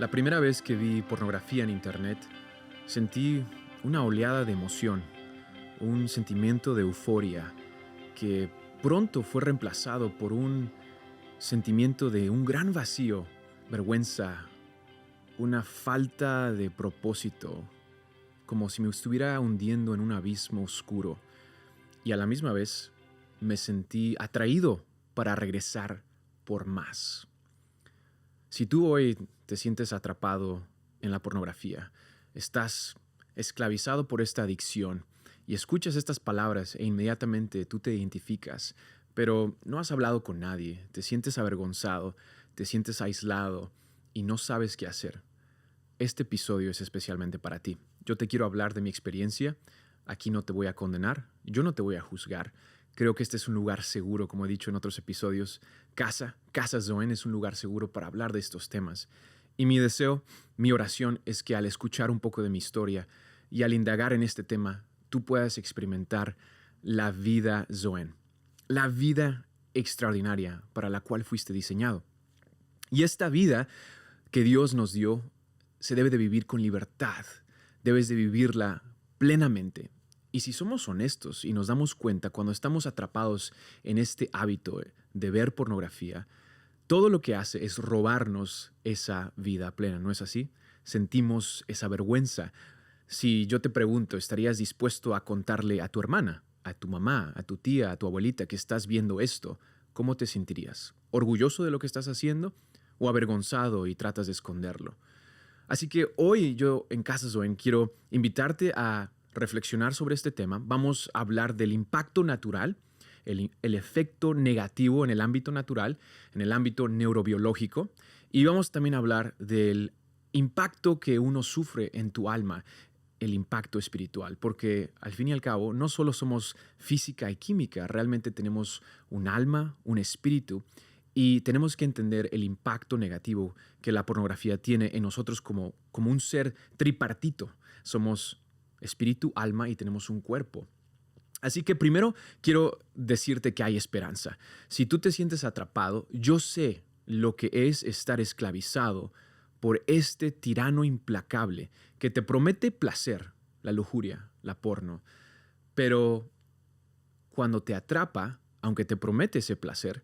La primera vez que vi pornografía en internet, sentí una oleada de emoción, un sentimiento de euforia que pronto fue reemplazado por un sentimiento de un gran vacío, vergüenza, una falta de propósito, como si me estuviera hundiendo en un abismo oscuro. Y a la misma vez me sentí atraído para regresar por más. Si tú hoy te sientes atrapado en la pornografía, estás esclavizado por esta adicción y escuchas estas palabras e inmediatamente tú te identificas, pero no has hablado con nadie, te sientes avergonzado, te sientes aislado y no sabes qué hacer. Este episodio es especialmente para ti. Yo te quiero hablar de mi experiencia. Aquí no te voy a condenar, yo no te voy a juzgar. Creo que este es un lugar seguro, como he dicho en otros episodios. Casa Zoen es un lugar seguro para hablar de estos temas. Y mi deseo, mi oración es que al escuchar un poco de mi historia y al indagar en este tema, tú puedas experimentar la vida Zoen, la vida extraordinaria para la cual fuiste diseñado. Y esta vida que Dios nos dio se debe de vivir con libertad, debes de vivirla plenamente. Y si somos honestos y nos damos cuenta cuando estamos atrapados en este hábito de ver pornografía, todo lo que hace es robarnos esa vida plena, ¿no es así? Sentimos esa vergüenza. Si yo te pregunto, ¿estarías dispuesto a contarle a tu hermana, a tu mamá, a tu tía, a tu abuelita que estás viendo esto? ¿Cómo te sentirías? ¿Orgulloso de lo que estás haciendo o avergonzado y tratas de esconderlo? Así que hoy yo en Casa Zoen quiero invitarte a reflexionar sobre este tema. Vamos a hablar del impacto natural, el efecto negativo en el ámbito natural, en el ámbito neurobiológico, y vamos también a hablar del impacto que uno sufre en tu alma, el impacto espiritual, porque al fin y al cabo no solo somos física y química, realmente tenemos un alma, un espíritu, y tenemos que entender el impacto negativo que la pornografía tiene en nosotros como un ser tripartito. Somos espíritu, alma y tenemos un cuerpo. Así que primero quiero decirte que hay esperanza. Si tú te sientes atrapado, yo sé lo que es estar esclavizado por este tirano implacable que te promete placer, la lujuria, la porno. Pero cuando te atrapa, aunque te promete ese placer,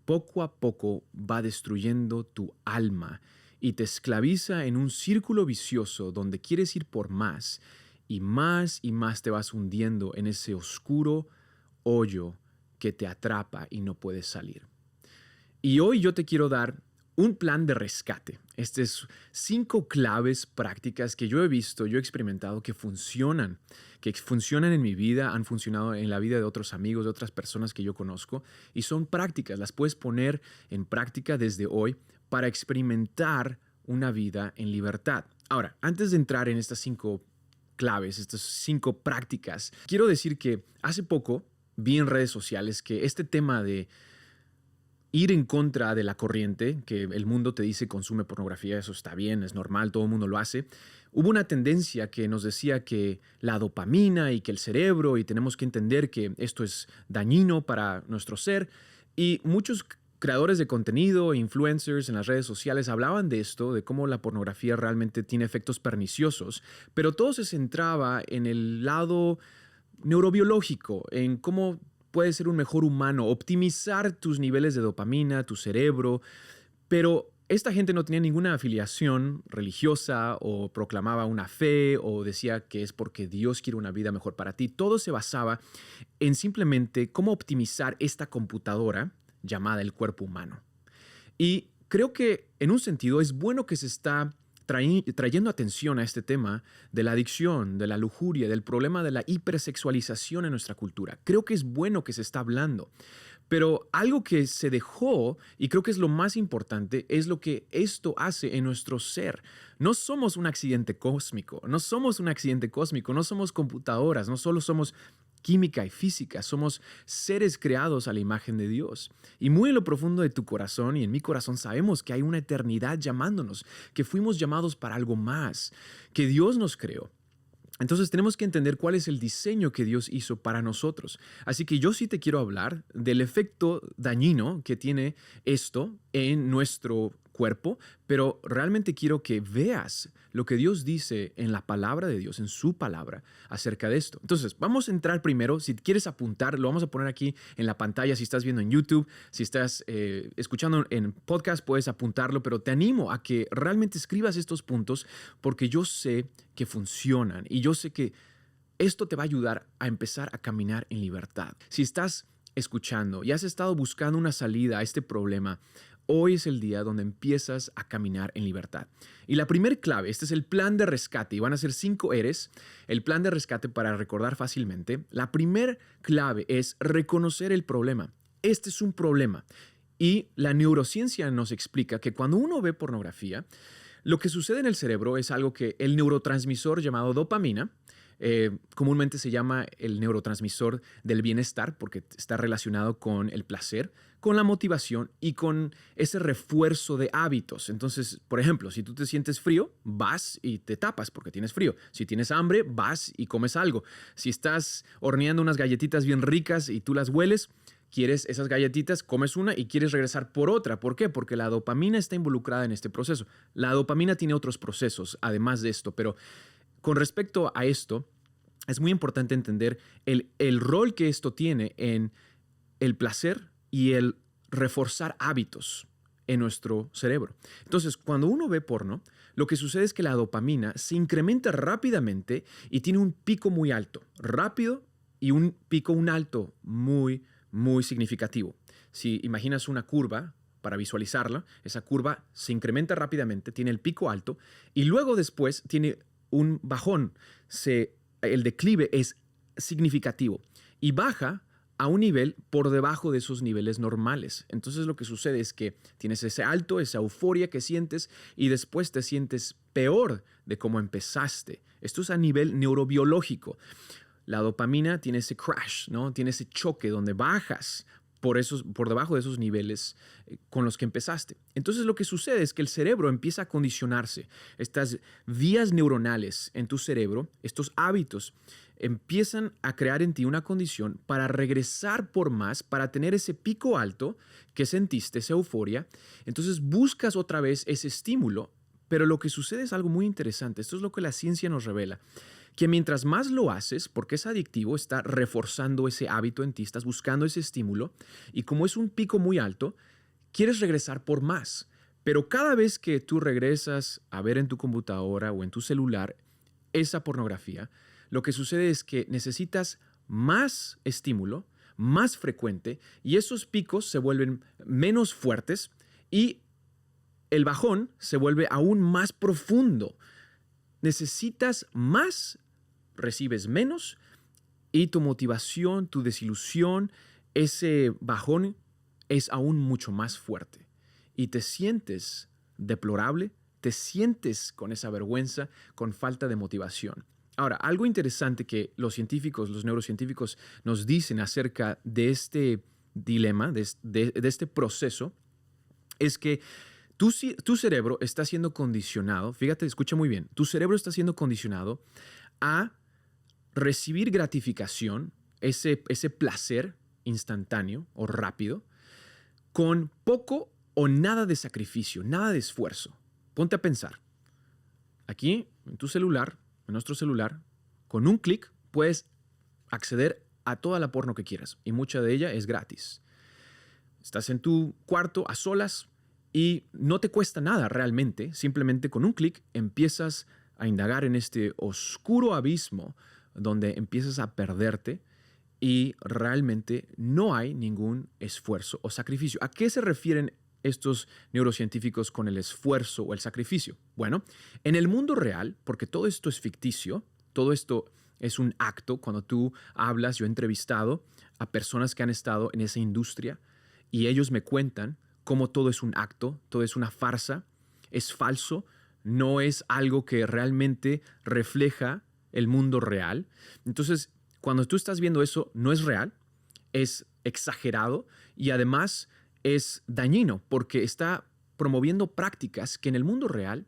poco a poco va destruyendo tu alma y te esclaviza en un círculo vicioso donde quieres ir por más y más te vas hundiendo en ese oscuro hoyo que te atrapa y no puedes salir. Y hoy yo te quiero dar un plan de rescate. Estas 5 claves prácticas que yo he visto, yo he experimentado que funcionan en mi vida, han funcionado en la vida de otros amigos, de otras personas que yo conozco, y son prácticas, las puedes poner en práctica desde hoy para experimentar una vida en libertad. Ahora, antes de entrar en estas 5 claves, estas 5 prácticas, quiero decir que hace poco vi en redes sociales que este tema de ir en contra de la corriente, que el mundo te dice consume pornografía, eso está bien, es normal, todo el mundo lo hace. Hubo una tendencia que nos decía que la dopamina y que el cerebro, y tenemos que entender que esto es dañino para nuestro ser. Y muchos creadores de contenido, influencers en las redes sociales hablaban de esto, de cómo la pornografía realmente tiene efectos perniciosos, pero todo se centraba en el lado neurobiológico, en cómo puedes ser un mejor humano, optimizar tus niveles de dopamina, tu cerebro, pero esta gente no tenía ninguna afiliación religiosa o proclamaba una fe o decía que es porque Dios quiere una vida mejor para ti. Todo se basaba en simplemente cómo optimizar esta computadora llamada el cuerpo humano. Y creo que en un sentido es bueno que se está trayendo atención a este tema de la adicción, de la lujuria, del problema de la hipersexualización en nuestra cultura. Creo que es bueno que se está hablando, pero algo que se dejó, y creo que es lo más importante, es lo que esto hace en nuestro ser. No somos un accidente cósmico, no somos computadoras, no solo somos química y física, somos seres creados a la imagen de Dios. Y muy en lo profundo de tu corazón y en mi corazón sabemos que hay una eternidad llamándonos, que fuimos llamados para algo más, que Dios nos creó. Entonces tenemos que entender cuál es el diseño que Dios hizo para nosotros. Así que yo sí te quiero hablar del efecto dañino que tiene esto en nuestro cuerpo, pero realmente quiero que veas lo que Dios dice en la palabra de Dios, en su palabra, acerca de esto. Entonces, vamos a entrar primero. Si quieres apuntar, lo vamos a poner aquí en la pantalla. Si estás viendo en YouTube, si estás escuchando en podcast, puedes apuntarlo, pero te animo a que realmente escribas estos puntos porque yo sé que funcionan y yo sé que esto te va a ayudar a empezar a caminar en libertad. Si estás escuchando y has estado buscando una salida a este problema, hoy es el día donde empiezas a caminar en libertad. Y la primera clave, este es el plan de rescate, y van a ser 5 eres, el plan de rescate para recordar fácilmente. La primera clave es reconocer el problema. Este es un problema. Y la neurociencia nos explica que cuando uno ve pornografía, lo que sucede en el cerebro es algo que el neurotransmisor llamado dopamina, comúnmente se llama el neurotransmisor del bienestar porque está relacionado con el placer, con la motivación y con ese refuerzo de hábitos. Entonces, por ejemplo, si tú te sientes frío, vas y te tapas porque tienes frío. Si tienes hambre, vas y comes algo. Si estás horneando unas galletitas bien ricas y tú las hueles, quieres esas galletitas, comes una y quieres regresar por otra. ¿Por qué? Porque la dopamina está involucrada en este proceso. La dopamina tiene otros procesos además de esto, pero con respecto a esto, es muy importante entender el rol que esto tiene en el placer y el reforzar hábitos en nuestro cerebro. Entonces, cuando uno ve porno, lo que sucede es que la dopamina se incrementa rápidamente y tiene un pico muy alto, rápido y un pico, un alto muy, muy significativo. Si imaginas una curva, para visualizarla, esa curva se incrementa rápidamente, tiene el pico alto y luego después tiene un bajón. El declive es significativo y baja a un nivel por debajo de esos niveles normales. Entonces lo que sucede es que tienes ese alto, esa euforia que sientes y después te sientes peor de cómo empezaste. Esto es a nivel neurobiológico. La dopamina tiene ese crash, ¿no? Tiene ese choque donde bajas por debajo de esos niveles con los que empezaste. Entonces lo que sucede es que el cerebro empieza a condicionarse. Estas vías neuronales en tu cerebro, estos hábitos, empiezan a crear en ti una condición para regresar por más, para tener ese pico alto que sentiste, esa euforia. Entonces buscas otra vez ese estímulo, pero lo que sucede es algo muy interesante. Esto es lo que la ciencia nos revela. Que mientras más lo haces, porque es adictivo, está reforzando ese hábito en ti, estás buscando ese estímulo y como es un pico muy alto, quieres regresar por más. Pero cada vez que tú regresas a ver en tu computadora o en tu celular esa pornografía, lo que sucede es que necesitas más estímulo, más frecuente y esos picos se vuelven menos fuertes y el bajón se vuelve aún más profundo. Necesitas más, recibes menos y tu motivación, tu desilusión, ese bajón es aún mucho más fuerte y te sientes deplorable, te sientes con esa vergüenza, con falta de motivación. Ahora, algo interesante que los científicos, los neurocientíficos nos dicen acerca de este dilema, de este proceso, es que tu cerebro está siendo condicionado, fíjate, escucha muy bien, tu cerebro está siendo condicionado a recibir gratificación, ese placer instantáneo o rápido, con poco o nada de sacrificio, nada de esfuerzo. Ponte a pensar. Aquí, en tu celular, en nuestro celular, con un clic puedes acceder a toda la porno que quieras y mucha de ella es gratis. Estás en tu cuarto a solas y no te cuesta nada realmente, simplemente con un clic empiezas a indagar en este oscuro abismo donde empiezas a perderte y realmente no hay ningún esfuerzo o sacrificio. ¿A qué se refieren estos neurocientíficos con el esfuerzo o el sacrificio? Bueno, en el mundo real, porque todo esto es ficticio, todo esto es un acto, cuando tú hablas, yo he entrevistado a personas que han estado en esa industria y ellos me cuentan cómo todo es un acto, todo es una farsa, es falso, no es algo que realmente refleja el mundo real. Entonces, cuando tú estás viendo eso, no es real, es exagerado y además es dañino porque está promoviendo prácticas que en el mundo real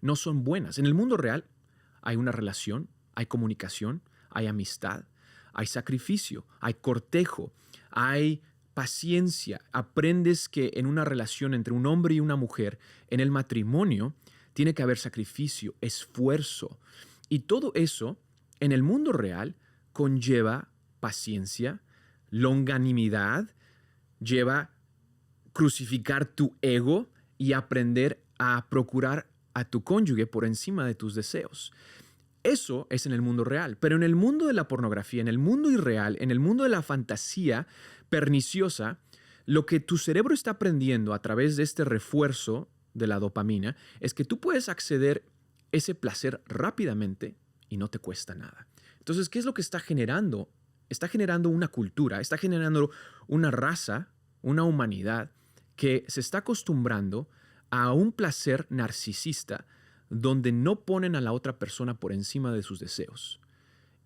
no son buenas. En el mundo real hay una relación, hay comunicación, hay amistad, hay sacrificio, hay cortejo, hay paciencia, aprendes que en una relación entre un hombre y una mujer, en el matrimonio, tiene que haber sacrificio, esfuerzo. Y todo eso, en el mundo real, conlleva paciencia, longanimidad, lleva crucificar tu ego y aprender a procurar a tu cónyuge por encima de tus deseos. Eso es en el mundo real, pero en el mundo de la pornografía, en el mundo irreal, en el mundo de la fantasía perniciosa, lo que tu cerebro está aprendiendo a través de este refuerzo de la dopamina es que tú puedes acceder a ese placer rápidamente y no te cuesta nada. Entonces, ¿qué es lo que está generando? Está generando una cultura, está generando una raza, una humanidad que se está acostumbrando a un placer narcisista donde no ponen a la otra persona por encima de sus deseos.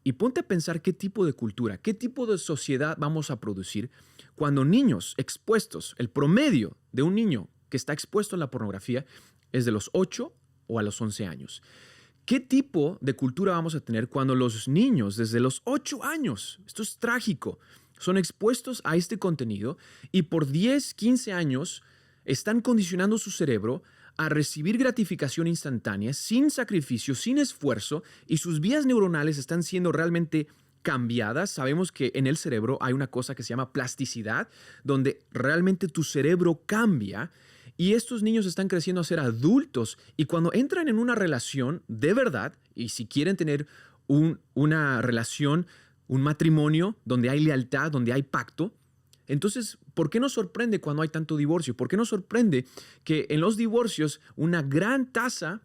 Y ponte a pensar qué tipo de cultura, qué tipo de sociedad vamos a producir cuando niños expuestos, el promedio de un niño que está expuesto a la pornografía es de los 8 o a los 11 años. ¿Qué tipo de cultura vamos a tener cuando los niños desde los 8 años, esto es trágico, son expuestos a este contenido y por 10, 15 años están condicionando su cerebro a recibir gratificación instantánea, sin sacrificio, sin esfuerzo, y sus vías neuronales están siendo realmente cambiadas? Sabemos que en el cerebro hay una cosa que se llama plasticidad, donde realmente tu cerebro cambia, y estos niños están creciendo a ser adultos, y cuando entran en una relación de verdad, y si quieren tener una relación, un matrimonio donde hay lealtad, donde hay pacto, entonces, ¿por qué nos sorprende cuando hay tanto divorcio? ¿Por qué nos sorprende que en los divorcios una gran tasa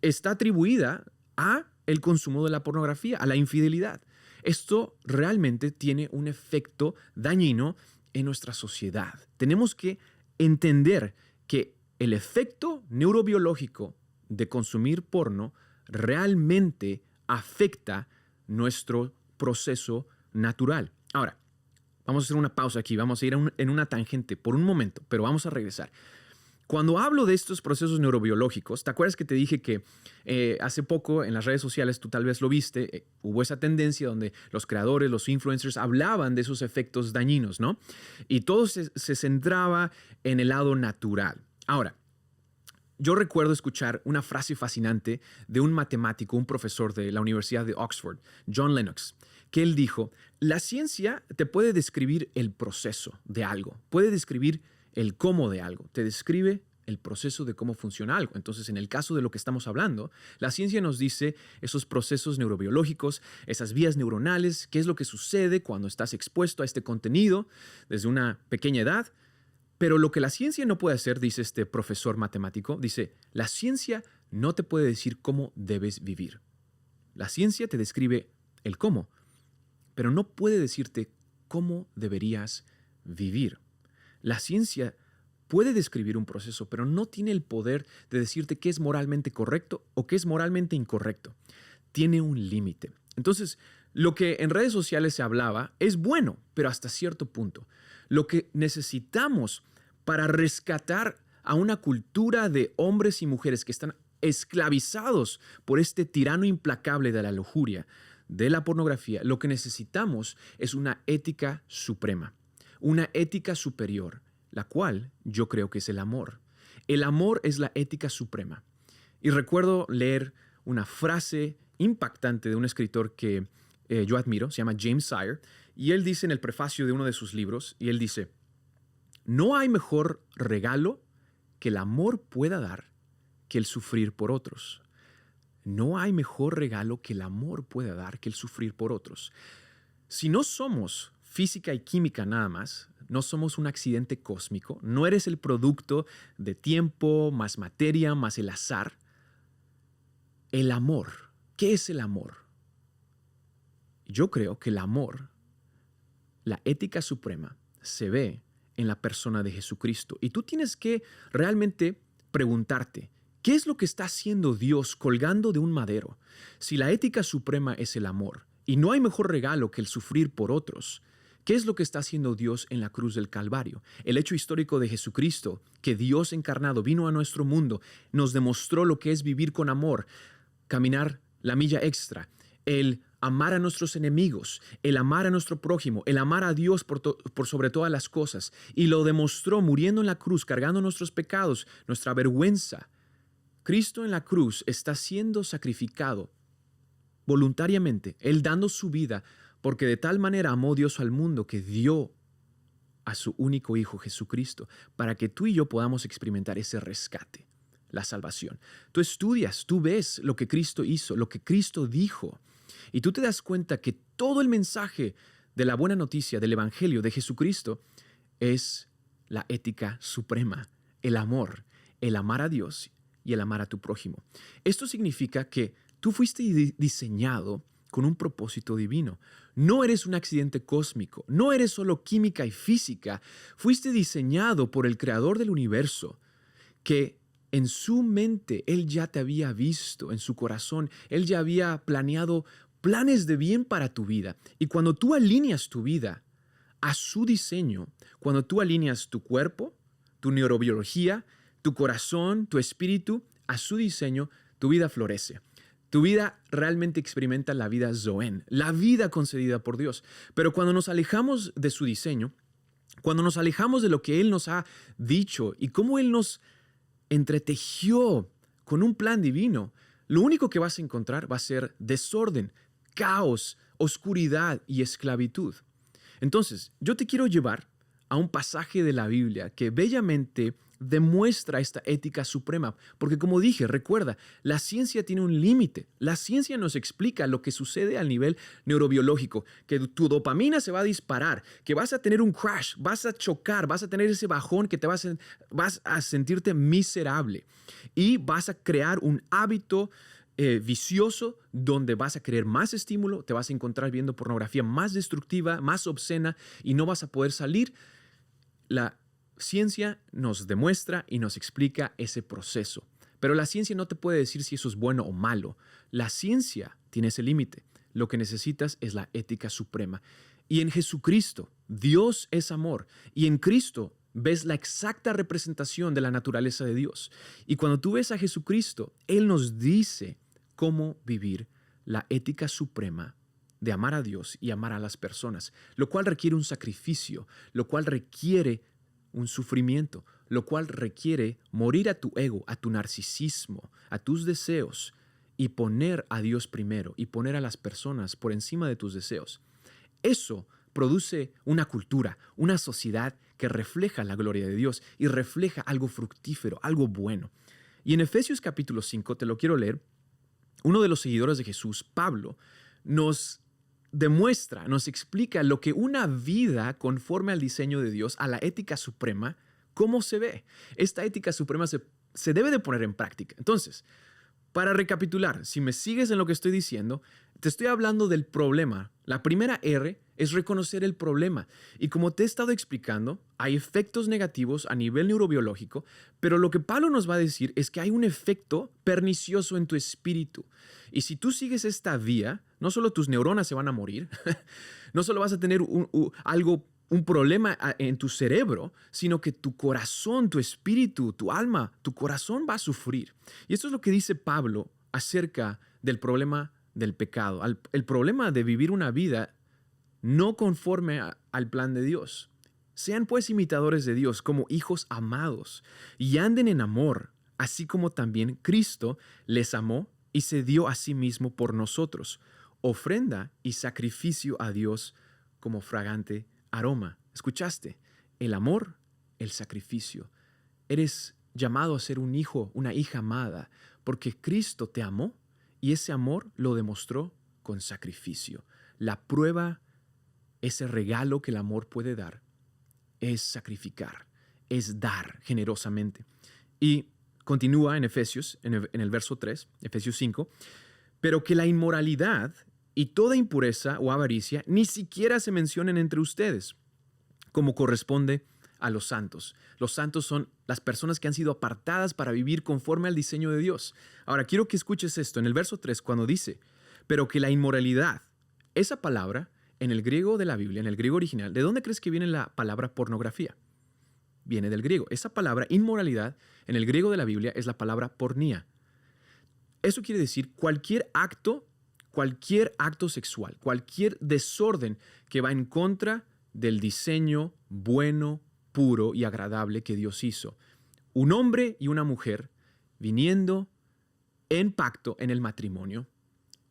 está atribuida a el consumo de la pornografía, a la infidelidad? Esto realmente tiene un efecto dañino en nuestra sociedad. Tenemos que entender que el efecto neurobiológico de consumir porno realmente afecta nuestro proceso natural. Ahora, vamos a hacer una pausa aquí, vamos a ir en una tangente por un momento, pero vamos a regresar. Cuando hablo de estos procesos neurobiológicos, ¿te acuerdas que te dije que hace poco en las redes sociales, tú tal vez lo viste, hubo esa tendencia donde los creadores, los influencers hablaban de esos efectos dañinos, ¿no? Y todo se centraba en el lado natural. Ahora, yo recuerdo escuchar una frase fascinante de un matemático, un profesor de la Universidad de Oxford, John Lennox, que él dijo: la ciencia te puede describir el proceso de algo, puede describir el cómo de algo, te describe el proceso de cómo funciona algo. Entonces, en el caso de lo que estamos hablando, la ciencia nos dice esos procesos neurobiológicos, esas vías neuronales, qué es lo que sucede cuando estás expuesto a este contenido desde una pequeña edad. Pero lo que la ciencia no puede hacer, dice este profesor matemático, dice, la ciencia no te puede decir cómo debes vivir. La ciencia te describe el cómo, pero no puede decirte cómo deberías vivir. La ciencia puede describir un proceso, pero no tiene el poder de decirte qué es moralmente correcto o qué es moralmente incorrecto. Tiene un límite. Entonces, lo que en redes sociales se hablaba es bueno, pero hasta cierto punto. Lo que necesitamos para rescatar a una cultura de hombres y mujeres que están esclavizados por este tirano implacable de la lujuria, de la pornografía, lo que necesitamos es una ética suprema, una ética superior, la cual yo creo que es el amor. El amor es la ética suprema. Y recuerdo leer una frase impactante de un escritor que yo admiro, se llama James Sire, y él dice en el prefacio de uno de sus libros, y él dice: no hay mejor regalo que el amor pueda dar que el sufrir por otros. No hay mejor regalo que el amor pueda dar que el sufrir por otros. Si no somos física y química nada más, no somos un accidente cósmico, no eres el producto de tiempo, más materia, más el azar. El amor, ¿qué es el amor? Yo creo que el amor, la ética suprema, se ve en la persona de Jesucristo. Y tú tienes que realmente preguntarte, ¿qué es lo que está haciendo Dios colgando de un madero? Si la ética suprema es el amor, y no hay mejor regalo que el sufrir por otros, ¿qué es lo que está haciendo Dios en la cruz del Calvario? El hecho histórico de Jesucristo, que Dios encarnado vino a nuestro mundo, nos demostró lo que es vivir con amor, caminar la milla extra, el amar a nuestros enemigos, el amar a nuestro prójimo, el amar a Dios por sobre todas las cosas. Y lo demostró muriendo en la cruz, cargando nuestros pecados, nuestra vergüenza. Cristo en la cruz está siendo sacrificado voluntariamente, Él dando su vida, porque de tal manera amó Dios al mundo que dio a su único Hijo Jesucristo, para que tú y yo podamos experimentar ese rescate, la salvación. Tú estudias, tú ves lo que Cristo hizo, lo que Cristo dijo, y tú te das cuenta que todo el mensaje de la buena noticia, del Evangelio de Jesucristo, es la ética suprema, el amar a Dios y el amar a tu prójimo. Esto significa que tú fuiste diseñado con un propósito divino. No eres un accidente cósmico, no eres solo química y física. Fuiste diseñado por el Creador del universo, que en su mente Él ya te había visto, en su corazón Él ya había planeado planes de bien para tu vida. Y cuando tú alineas tu vida a su diseño, cuando tú alineas tu cuerpo, tu neurobiología, tu corazón, tu espíritu a su diseño, tu vida florece. Tu vida realmente experimenta la vida Zoen, la vida concedida por Dios. Pero cuando nos alejamos de su diseño, cuando nos alejamos de lo que Él nos ha dicho y cómo Él nos entretejió con un plan divino, lo único que vas a encontrar va a ser desorden, caos, oscuridad y esclavitud. Entonces, yo te quiero llevar a un pasaje de la Biblia que bellamente demuestra esta ética suprema, porque como dije, recuerda, la ciencia tiene un límite. La ciencia nos explica lo que sucede al nivel neurobiológico, que tu dopamina se va a disparar, que vas a tener un crash, vas a chocar, vas a tener ese bajón que vas a sentirte miserable y vas a crear un hábito vicioso donde vas a querer más estímulo, te vas a encontrar viendo pornografía más destructiva, más obscena y no vas a poder salir. La ciencia nos demuestra y nos explica ese proceso. Pero la ciencia no te puede decir si eso es bueno o malo. La ciencia tiene ese límite. Lo que necesitas es la ética suprema. Y en Jesucristo, Dios es amor. Y en Cristo ves la exacta representación de la naturaleza de Dios. Y cuando tú ves a Jesucristo, Él nos dice cómo vivir la ética suprema de amar a Dios y amar a las personas, lo cual requiere un sacrificio, lo cual requiere un sufrimiento, lo cual requiere morir a tu ego, a tu narcisismo, a tus deseos y poner a Dios primero y poner a las personas por encima de tus deseos. Eso produce una cultura, una sociedad que refleja la gloria de Dios y refleja algo fructífero, algo bueno. Y en Efesios capítulo 5, te lo quiero leer, uno de los seguidores de Jesús, Pablo, nos demuestra, nos explica lo que una vida conforme al diseño de Dios, a la ética suprema, cómo se ve. Esta ética suprema se debe de poner en práctica. Entonces, para recapitular, si me sigues en lo que estoy diciendo, te estoy hablando del problema. La primera R es reconocer el problema. Y como te he estado explicando, hay efectos negativos a nivel neurobiológico, pero lo que Pablo nos va a decir es que hay un efecto pernicioso en tu espíritu. Y si tú sigues esta vía, no solo tus neuronas se van a morir, no solo vas a tener un problema en tu cerebro, sino que tu corazón, tu espíritu, tu alma, tu corazón va a sufrir. Y esto es lo que dice Pablo acerca del problema del pecado, el problema de vivir una vida no conforme al plan de Dios. Sean pues imitadores de Dios como hijos amados y anden en amor, así como también Cristo les amó y se dio a sí mismo por nosotros, ofrenda y sacrificio a Dios como fragante aroma. ¿Escuchaste? El amor, el sacrificio. Eres llamado a ser un hijo, una hija amada, porque Cristo te amó y ese amor lo demostró con sacrificio. La prueba, ese regalo que el amor puede dar, es sacrificar, es dar generosamente. Y continúa en Efesios, en el verso 3, Efesios 5, pero que la inmoralidad y toda impureza o avaricia ni siquiera se mencionen entre ustedes, como corresponde a los santos. Los santos son las personas que han sido apartadas para vivir conforme al diseño de Dios. Ahora, quiero que escuches esto en el verso 3, cuando dice, pero que la inmoralidad, esa palabra en el griego de la Biblia, en el griego original, ¿de dónde crees que viene la palabra pornografía? Viene del griego. Esa palabra inmoralidad en el griego de la Biblia es la palabra pornía. Eso quiere decir cualquier acto cualquier acto sexual, cualquier desorden que va en contra del diseño bueno, puro y agradable que Dios hizo. Un hombre y una mujer viniendo en pacto en el matrimonio,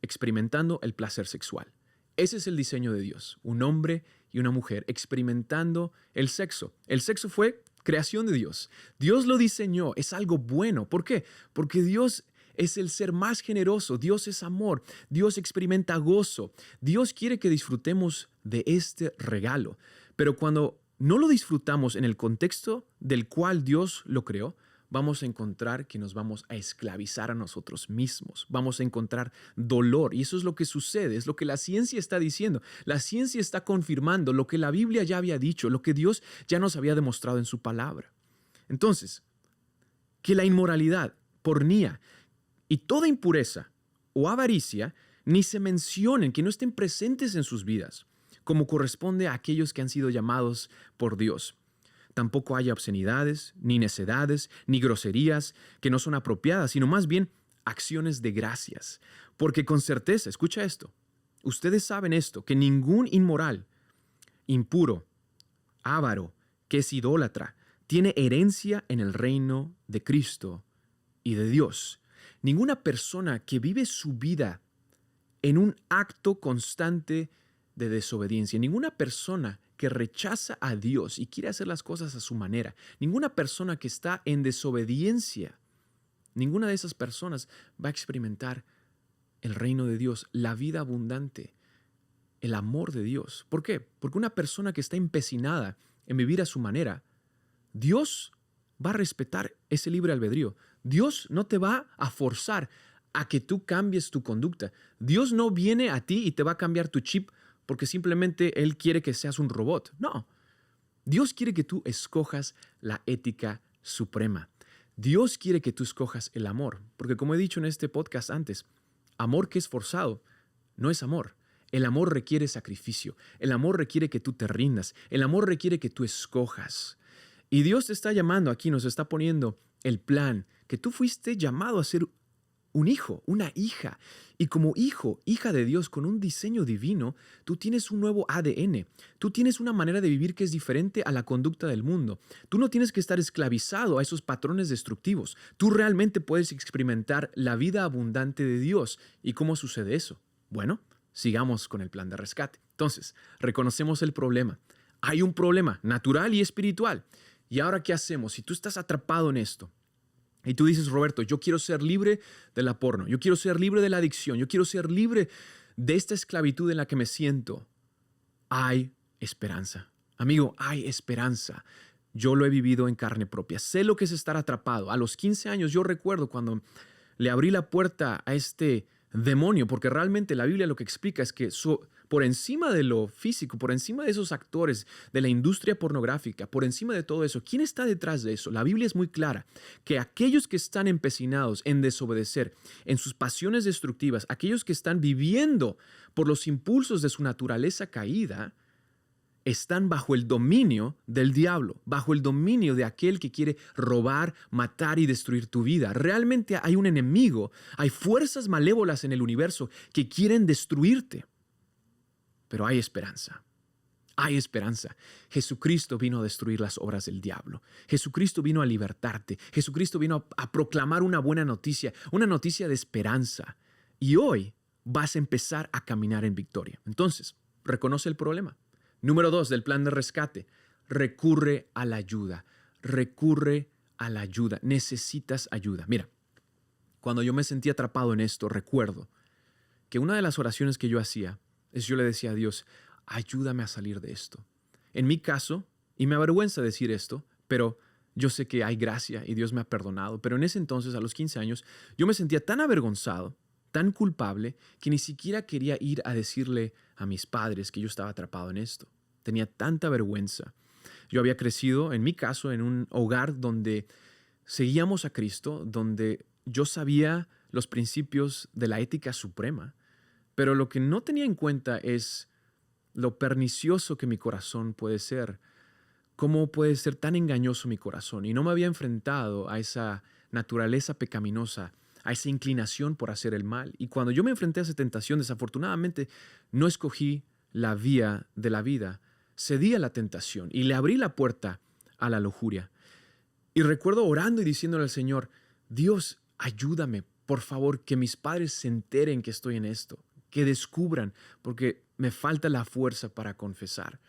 experimentando el placer sexual. Ese es el diseño de Dios, un hombre y una mujer experimentando el sexo. El sexo fue creación de Dios. Dios lo diseñó, es algo bueno. ¿Por qué? Porque Dios es el ser más generoso, Dios es amor, Dios experimenta gozo, Dios quiere que disfrutemos de este regalo. Pero cuando no lo disfrutamos en el contexto del cual Dios lo creó, vamos a encontrar que nos vamos a esclavizar a nosotros mismos, vamos a encontrar dolor y eso es lo que sucede, es lo que la ciencia está diciendo. La ciencia está confirmando lo que la Biblia ya había dicho, lo que Dios ya nos había demostrado en su palabra. Entonces, que la inmoralidad, pornía y toda impureza o avaricia ni se mencionen, que no estén presentes en sus vidas, como corresponde a aquellos que han sido llamados por Dios. Tampoco haya obscenidades, ni necedades, ni groserías que no son apropiadas, sino más bien acciones de gracias. Porque con certeza, escucha esto, ustedes saben esto, que ningún inmoral, impuro, avaro, que es idólatra, tiene herencia en el reino de Cristo y de Dios. Ninguna persona que vive su vida en un acto constante de desobediencia, ninguna persona que rechaza a Dios y quiere hacer las cosas a su manera, ninguna persona que está en desobediencia, ninguna de esas personas va a experimentar el reino de Dios, la vida abundante, el amor de Dios. ¿Por qué? Porque una persona que está empecinada en vivir a su manera, Dios va a respetar ese libre albedrío. Dios no te va a forzar a que tú cambies tu conducta. Dios no viene a ti y te va a cambiar tu chip porque simplemente Él quiere que seas un robot. No. Dios quiere que tú escojas la ética suprema. Dios quiere que tú escojas el amor. Porque como he dicho en este podcast antes, amor que es forzado no es amor. El amor requiere sacrificio. El amor requiere que tú te rindas. El amor requiere que tú escojas. Y Dios te está llamando aquí, nos está poniendo el plan, que tú fuiste llamado a ser un hijo, una hija. Y como hijo, hija de Dios, con un diseño divino, tú tienes un nuevo ADN. Tú tienes una manera de vivir que es diferente a la conducta del mundo. Tú no tienes que estar esclavizado a esos patrones destructivos. Tú realmente puedes experimentar la vida abundante de Dios. ¿Y cómo sucede eso? Bueno, sigamos con el plan de rescate. Entonces, reconocemos el problema. Hay un problema natural y espiritual. ¿Y ahora qué hacemos? Si tú estás atrapado en esto, y tú dices, Roberto, yo quiero ser libre de la porno, yo quiero ser libre de la adicción, yo quiero ser libre de esta esclavitud en la que me siento. Hay esperanza. Amigo, hay esperanza. Yo lo he vivido en carne propia. Sé lo que es estar atrapado. A los 15 años yo recuerdo cuando le abrí la puerta a este demonio, porque realmente la Biblia lo que explica es que por encima de lo físico, por encima de esos actores de la industria pornográfica, por encima de todo eso, ¿quién está detrás de eso? La Biblia es muy clara, que aquellos que están empecinados en desobedecer, en sus pasiones destructivas, aquellos que están viviendo por los impulsos de su naturaleza caída, están bajo el dominio del diablo, bajo el dominio de aquel que quiere robar, matar y destruir tu vida. Realmente hay un enemigo, hay fuerzas malévolas en el universo que quieren destruirte. Pero hay esperanza. Hay esperanza. Jesucristo vino a destruir las obras del diablo. Jesucristo vino a libertarte. Jesucristo vino a proclamar una buena noticia, una noticia de esperanza. Y hoy vas a empezar a caminar en victoria. Entonces, reconoce el problema. Número 2 del plan de rescate, recurre a la ayuda. Recurre a la ayuda. Necesitas ayuda. Mira, cuando yo me sentí atrapado en esto, recuerdo que una de las oraciones que yo hacía es yo le decía a Dios, ayúdame a salir de esto. En mi caso, y me avergüenza decir esto, pero yo sé que hay gracia y Dios me ha perdonado, pero en ese entonces, a los 15 años, yo me sentía tan avergonzado, tan culpable, que ni siquiera quería ir a decirle a mis padres que yo estaba atrapado en esto. Tenía tanta vergüenza. Yo había crecido, en mi caso, en un hogar donde seguíamos a Cristo, donde yo sabía los principios de la ética suprema, pero lo que no tenía en cuenta es lo pernicioso que mi corazón puede ser, cómo puede ser tan engañoso mi corazón. Y no me había enfrentado a esa naturaleza pecaminosa a esa inclinación por hacer el mal. Y cuando yo me enfrenté a esa tentación, desafortunadamente no escogí la vía de la vida. Cedí a la tentación y le abrí la puerta a la lujuria. Y recuerdo orando y diciéndole al Señor, Dios, ayúdame, por favor, que mis padres se enteren que estoy en esto, que descubran, porque me falta la fuerza para confesar.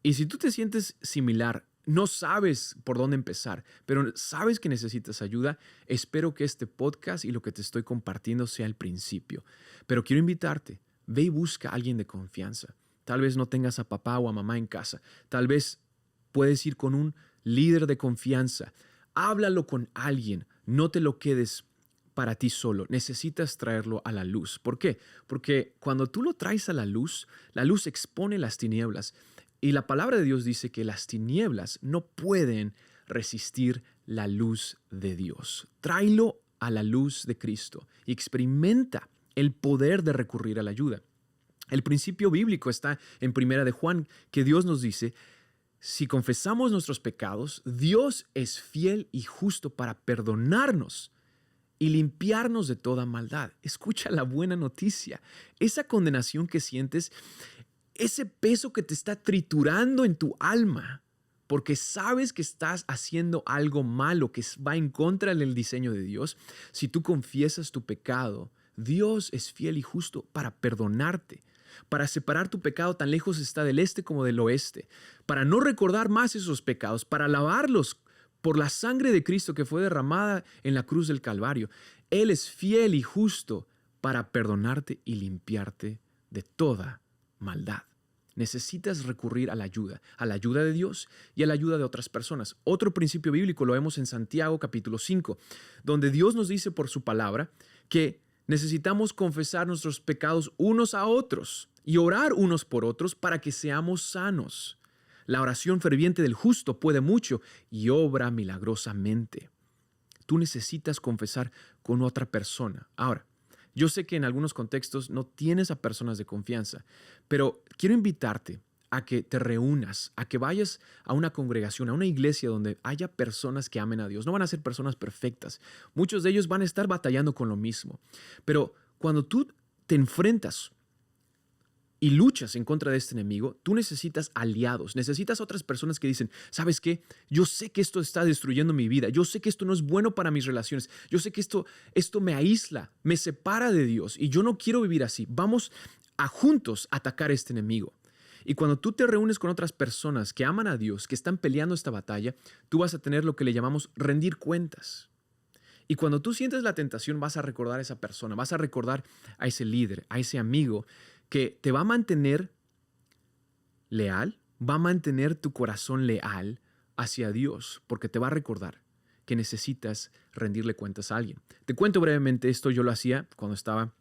Y si tú te sientes similar, no sabes por dónde empezar, pero sabes que necesitas ayuda, espero que este podcast y lo que te estoy compartiendo sea el principio. Pero quiero invitarte, ve y busca a alguien de confianza. Tal vez no tengas a papá o a mamá en casa. Tal vez puedes ir con un líder de confianza. Háblalo con alguien. No te lo quedes para ti solo. Necesitas traerlo a la luz. ¿Por qué? Porque cuando tú lo traes a la luz expone las tinieblas. Y la palabra de Dios dice que las tinieblas no pueden resistir la luz de Dios. Tráelo a la luz de Cristo y experimenta el poder de recurrir a la ayuda. El principio bíblico está en Primera de Juan, que Dios nos dice, si confesamos nuestros pecados, Dios es fiel y justo para perdonarnos y limpiarnos de toda maldad. Escucha la buena noticia. Esa condenación que sientes, ese peso que te está triturando en tu alma, porque sabes que estás haciendo algo malo que va en contra del diseño de Dios, si tú confiesas tu pecado, Dios es fiel y justo para perdonarte, para separar tu pecado tan lejos está del este como del oeste, para no recordar más esos pecados, para lavarlos por la sangre de Cristo que fue derramada en la cruz del Calvario. Él es fiel y justo para perdonarte y limpiarte de toda maldad. Necesitas recurrir a la ayuda de Dios y a la ayuda de otras personas. Otro principio bíblico lo vemos en Santiago capítulo 5, donde Dios nos dice por su palabra que necesitamos confesar nuestros pecados unos a otros y orar unos por otros para que seamos sanos. La oración ferviente del justo puede mucho y obra milagrosamente. Tú necesitas confesar con otra persona. Ahora, yo sé que en algunos contextos no tienes a personas de confianza, pero quiero invitarte a que te reúnas, a que vayas a una congregación, a una iglesia donde haya personas que amen a Dios. No van a ser personas perfectas. Muchos de ellos van a estar batallando con lo mismo. Pero cuando tú te enfrentas y luchas en contra de este enemigo, tú necesitas aliados, necesitas otras personas que dicen, ¿sabes qué? Yo sé que esto está destruyendo mi vida, yo sé que esto no es bueno para mis relaciones, yo sé que esto me aísla, me separa de Dios y yo no quiero vivir así. Vamos a juntos atacar a este enemigo. Y cuando tú te reúnes con otras personas que aman a Dios, que están peleando esta batalla, tú vas a tener lo que le llamamos rendir cuentas. Y cuando tú sientes la tentación, vas a recordar a esa persona, vas a recordar a ese líder, a ese amigo que te va a mantener leal, va a mantener tu corazón leal hacia Dios, porque te va a recordar que necesitas rendirle cuentas a alguien. Te cuento brevemente esto, yo lo hacía cuando estaba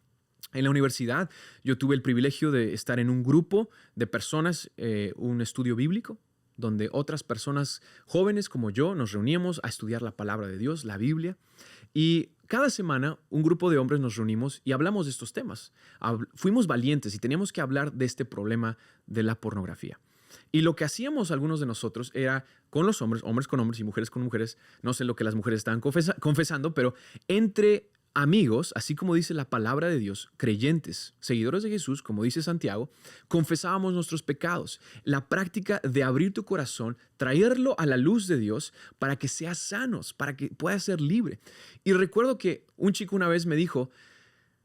en la universidad. Yo tuve el privilegio de estar en un grupo de personas, un estudio bíblico, donde otras personas jóvenes como yo nos reuníamos a estudiar la palabra de Dios, la Biblia, y cada semana un grupo de hombres nos reunimos y hablamos de estos temas. Fuimos valientes y teníamos que hablar de este problema de la pornografía. Y lo que hacíamos algunos de nosotros era con los hombres, hombres con hombres y mujeres con mujeres, no sé lo que las mujeres estaban confesando, pero entre amigos, así como dice la palabra de Dios, creyentes, seguidores de Jesús, como dice Santiago, confesábamos nuestros pecados. La práctica de abrir tu corazón, traerlo a la luz de Dios para que seas sanos, para que puedas ser libre. Y recuerdo que un chico una vez me dijo,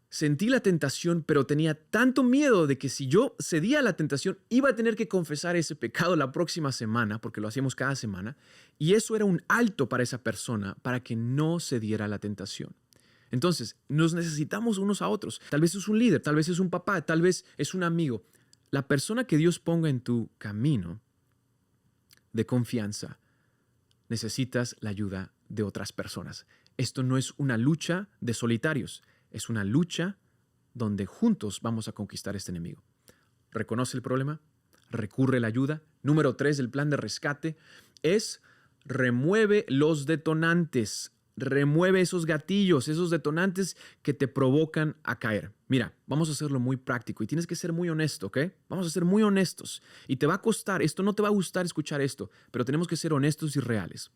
sentí la tentación, pero tenía tanto miedo de que si yo cedía a la tentación, iba a tener que confesar ese pecado la próxima semana, porque lo hacíamos cada semana, y eso era un alto para esa persona, para que no cediera a la tentación. Entonces, nos necesitamos unos a otros. Tal vez es un líder, tal vez es un papá, tal vez es un amigo. La persona que Dios ponga en tu camino de confianza, necesitas la ayuda de otras personas. Esto no es una lucha de solitarios, es una lucha donde juntos vamos a conquistar este enemigo. Reconoce el problema, recurre a la ayuda. Número 3 del plan de rescate es remueve los detonantes. Remueve esos gatillos, esos detonantes que te provocan a caer. Mira, vamos a hacerlo muy práctico y tienes que ser muy honesto, ¿ok? Vamos a ser muy honestos y te va a costar, esto no te va a gustar escuchar esto, pero tenemos que ser honestos y reales.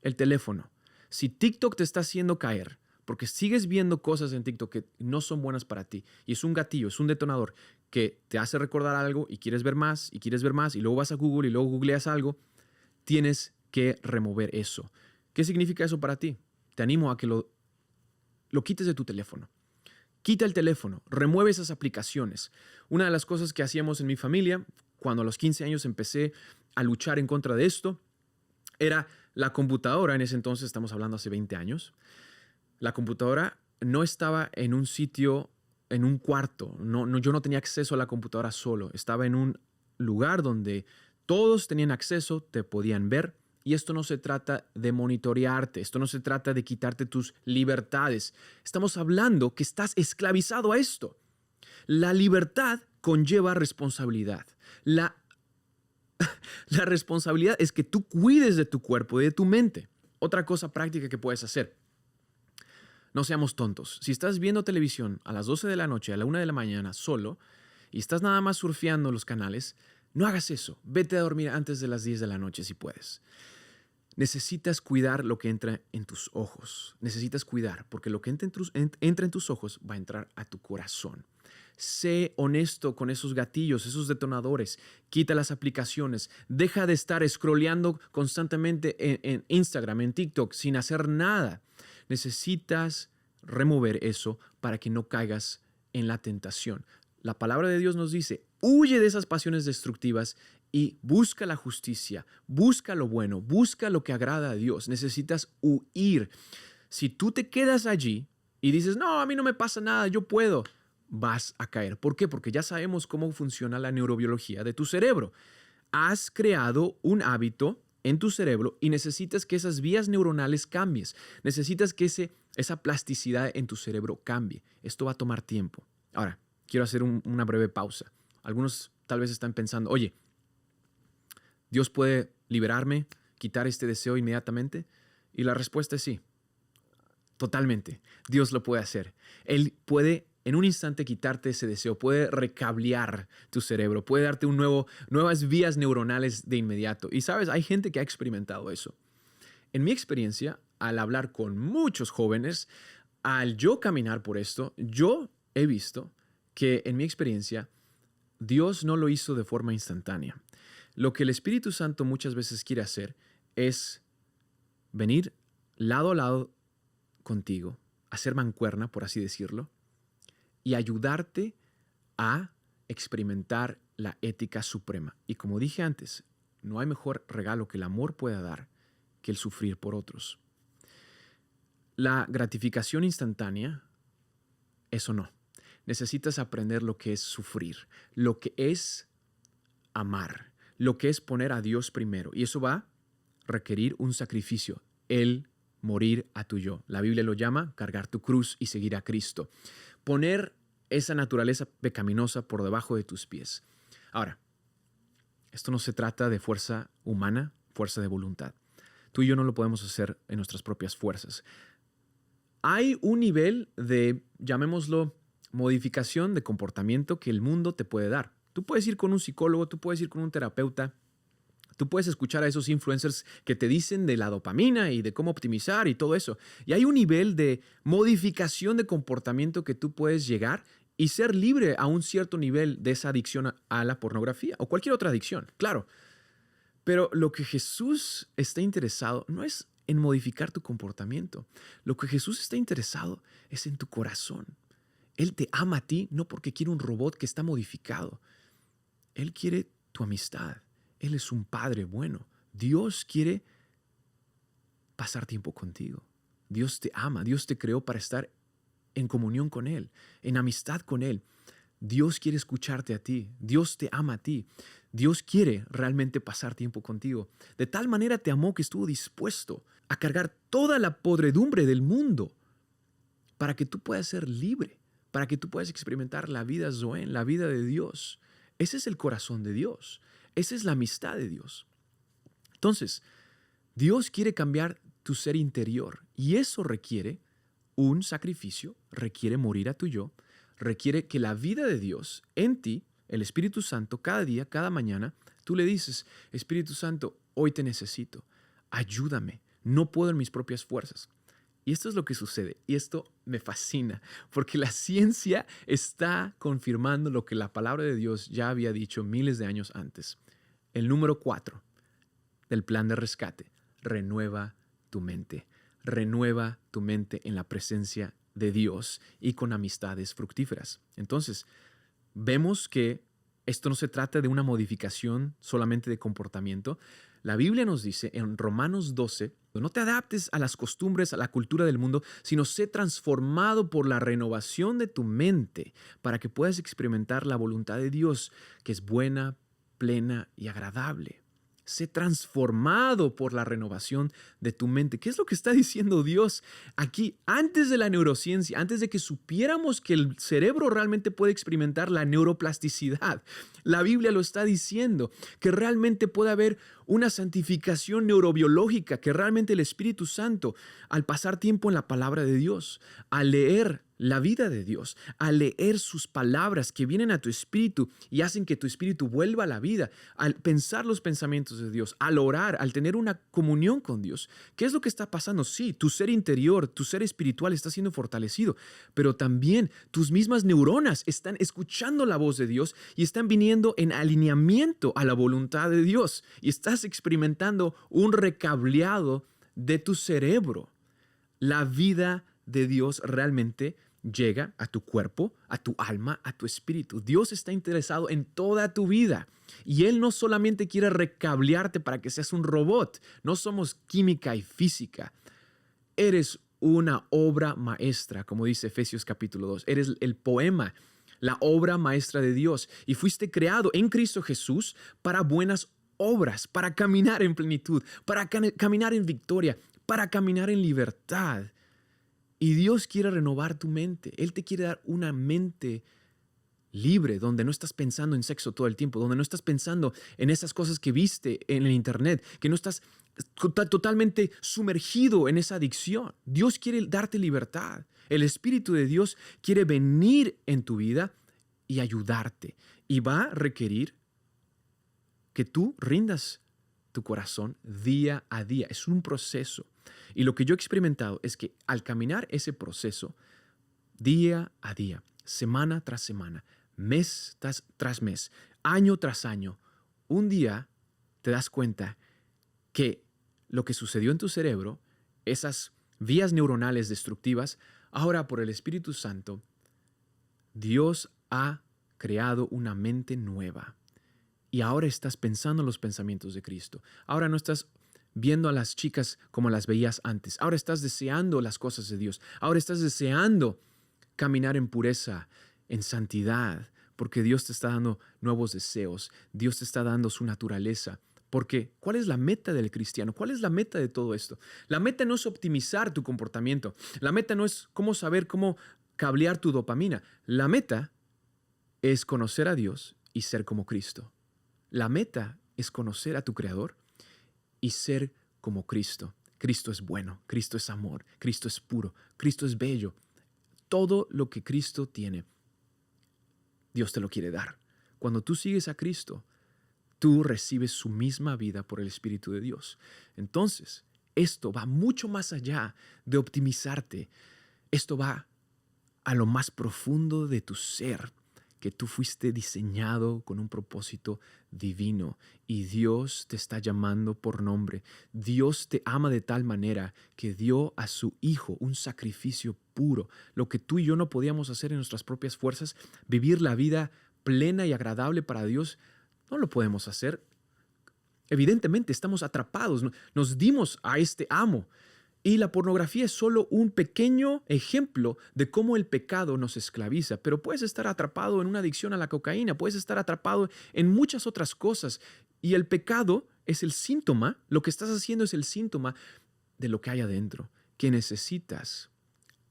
El teléfono. Si TikTok te está haciendo caer, porque sigues viendo cosas en TikTok que no son buenas para ti. Y es un gatillo, es un detonador que te hace recordar algo y quieres ver más y quieres ver más y luego vas a Google y luego googleas algo. Tienes que remover eso. ¿Qué significa eso para ti? Te animo a que lo quites de tu teléfono. Quita el teléfono, remueve esas aplicaciones. Una de las cosas que hacíamos en mi familia, cuando a los 15 años empecé a luchar en contra de esto, era la computadora. En ese entonces, estamos hablando hace 20 años, la computadora no estaba en un sitio, en un cuarto. Yo no tenía acceso a la computadora solo. Estaba en un lugar donde todos tenían acceso, te podían ver. Y esto no se trata de monitorearte, esto no se trata de quitarte tus libertades. Estamos hablando que estás esclavizado a esto. La libertad conlleva responsabilidad. La responsabilidad es que tú cuides de tu cuerpo y de tu mente. Otra cosa práctica que puedes hacer. No seamos tontos. Si estás viendo televisión a las 12 de la noche, a la 1 de la mañana solo, y estás nada más surfeando los canales, no hagas eso. Vete a dormir antes de las 10 de la noche si puedes. Necesitas cuidar lo que entra en tus ojos. Necesitas cuidar, porque lo que entra en tus ojos va a entrar a tu corazón. Sé honesto con esos gatillos, esos detonadores. Quita las aplicaciones. Deja de estar scrolleando constantemente en Instagram, en TikTok, sin hacer nada. Necesitas remover eso para que no caigas en la tentación. La palabra de Dios nos dice, huye de esas pasiones destructivas y busca la justicia, busca lo bueno, busca lo que agrada a Dios. Necesitas huir. Si tú te quedas allí y dices, no, a mí no me pasa nada, yo puedo, vas a caer. ¿Por qué? Porque ya sabemos cómo funciona la neurobiología de tu cerebro. Has creado un hábito en tu cerebro y necesitas que esas vías neuronales cambien. Necesitas que esa plasticidad en tu cerebro cambie. Esto va a tomar tiempo. Ahora, quiero hacer una breve pausa. Algunos tal vez están pensando, oye, ¿Dios puede liberarme, quitar este deseo inmediatamente? Y la respuesta es sí, totalmente. Dios lo puede hacer. Él puede en un instante quitarte ese deseo, puede recablear tu cerebro, puede darte nuevas vías neuronales de inmediato. Y sabes, hay gente que ha experimentado eso. En mi experiencia, al hablar con muchos jóvenes, al yo caminar por esto, yo he visto que en mi experiencia, Dios no lo hizo de forma instantánea. Lo que el Espíritu Santo muchas veces quiere hacer es venir lado a lado contigo, hacer mancuerna, por así decirlo, y ayudarte a experimentar la ética suprema. Y como dije antes, no hay mejor regalo que el amor pueda dar que el sufrir por otros. La gratificación instantánea, eso no. Necesitas aprender lo que es sufrir, lo que es amar, lo que es poner a Dios primero. Y eso va a requerir un sacrificio, el morir a tu yo. La Biblia lo llama cargar tu cruz y seguir a Cristo. Poner esa naturaleza pecaminosa por debajo de tus pies. Ahora, esto no se trata de fuerza humana, fuerza de voluntad. Tú y yo no lo podemos hacer en nuestras propias fuerzas. Hay un nivel de, llamémoslo, modificación de comportamiento que el mundo te puede dar. Tú puedes ir con un psicólogo, tú puedes ir con un terapeuta, tú puedes escuchar a esos influencers que te dicen de la dopamina y de cómo optimizar y todo eso. Y hay un nivel de modificación de comportamiento que tú puedes llegar y ser libre a un cierto nivel de esa adicción a la pornografía o cualquier otra adicción, claro. Pero lo que Jesús está interesado no es en modificar tu comportamiento. Lo que Jesús está interesado es en tu corazón. Él te ama a ti no porque quiere un robot que está modificado. Él quiere tu amistad. Él es un padre bueno. Dios quiere pasar tiempo contigo. Dios te ama. Dios te creó para estar en comunión con Él, en amistad con Él. Dios quiere escucharte a ti. Dios te ama a ti. Dios quiere realmente pasar tiempo contigo. De tal manera te amó que estuvo dispuesto a cargar toda la podredumbre del mundo para que tú puedas ser libre, para que tú puedas experimentar la vida Zoe, la vida de Dios. Ese es el corazón de Dios. Esa es la amistad de Dios. Entonces, Dios quiere cambiar tu ser interior y eso requiere un sacrificio, requiere morir a tu yo, requiere que la vida de Dios en ti, el Espíritu Santo, cada día, cada mañana, tú le dices, Espíritu Santo, hoy te necesito, ayúdame, no puedo en mis propias fuerzas. Y esto es lo que sucede. Y esto me fascina, porque la ciencia está confirmando lo que la palabra de Dios ya había dicho miles de años antes. El número 4 del plan de rescate: renueva tu mente. Renueva tu mente en la presencia de Dios y con amistades fructíferas. Entonces, vemos que esto no se trata de una modificación solamente de comportamiento. La Biblia nos dice en Romanos 12, no te adaptes a las costumbres, a la cultura del mundo, sino sé transformado por la renovación de tu mente para que puedas experimentar la voluntad de Dios, que es buena, plena y agradable. Sé transformado por la renovación de tu mente. ¿Qué es lo que está diciendo Dios aquí? Antes de la neurociencia, antes de que supiéramos que el cerebro realmente puede experimentar la neuroplasticidad, la Biblia lo está diciendo, que realmente puede haber una santificación neurobiológica, que realmente el Espíritu Santo, al pasar tiempo en la palabra de Dios, al leer la vida de Dios, al leer sus palabras que vienen a tu espíritu y hacen que tu espíritu vuelva a la vida, al pensar los pensamientos de Dios, al orar, al tener una comunión con Dios. ¿Qué es lo que está pasando? Sí, tu ser interior, tu ser espiritual está siendo fortalecido, pero también tus mismas neuronas están escuchando la voz de Dios y están viniendo en alineamiento a la voluntad de Dios y estás experimentando un recableado de tu cerebro. La vida de Dios realmente llega a tu cuerpo, a tu alma, a tu espíritu. Dios está interesado en toda tu vida y Él no solamente quiere recablearte para que seas un robot. No somos química y física. Eres una obra maestra, como dice Efesios capítulo 2. Eres el poema, la obra maestra de Dios y fuiste creado en Cristo Jesús para buenas obras, para caminar en plenitud, para caminar en victoria, para caminar en libertad. Y Dios quiere renovar tu mente. Él te quiere dar una mente libre, donde no estás pensando en sexo todo el tiempo, donde no estás pensando en esas cosas que viste en el internet, que no estás totalmente sumergido en esa adicción. Dios quiere darte libertad. El Espíritu de Dios quiere venir en tu vida y ayudarte. Y va a requerir que tú rindas tu corazón día a día. Es un proceso. Y lo que yo he experimentado es que al caminar ese proceso, día a día, semana tras semana, mes tras mes, año tras año, un día te das cuenta que lo que sucedió en tu cerebro, esas vías neuronales destructivas, ahora por el Espíritu Santo, Dios ha creado una mente nueva. Y ahora estás pensando los pensamientos de Cristo. Ahora no estás viendo a las chicas como las veías antes. Ahora estás deseando las cosas de Dios. Ahora estás deseando caminar en pureza, en santidad, porque Dios te está dando nuevos deseos. Dios te está dando su naturaleza. Porque, ¿cuál es la meta del cristiano? ¿Cuál es la meta de todo esto? La meta no es optimizar tu comportamiento. La meta no es cómo saber cómo cablear tu dopamina. La meta es conocer a Dios y ser como Cristo. La meta es conocer a tu Creador y ser como Cristo. Cristo es bueno, Cristo es amor, Cristo es puro, Cristo es bello. Todo lo que Cristo tiene, Dios te lo quiere dar. Cuando tú sigues a Cristo, tú recibes su misma vida por el Espíritu de Dios. Entonces, esto va mucho más allá de optimizarte. Esto va a lo más profundo de tu ser, que tú fuiste diseñado con un propósito divino y Dios te está llamando por nombre. Dios te ama de tal manera que dio a su Hijo un sacrificio puro, lo que tú y yo no podíamos hacer en nuestras propias fuerzas, vivir la vida plena y agradable para Dios. No lo podemos hacer. Evidentemente estamos atrapados, nos dimos a este amo. Y la pornografía es solo un pequeño ejemplo de cómo el pecado nos esclaviza. Pero puedes estar atrapado en una adicción a la cocaína, puedes estar atrapado en muchas otras cosas. Y el pecado es el síntoma, lo que estás haciendo es el síntoma de lo que hay adentro, que necesitas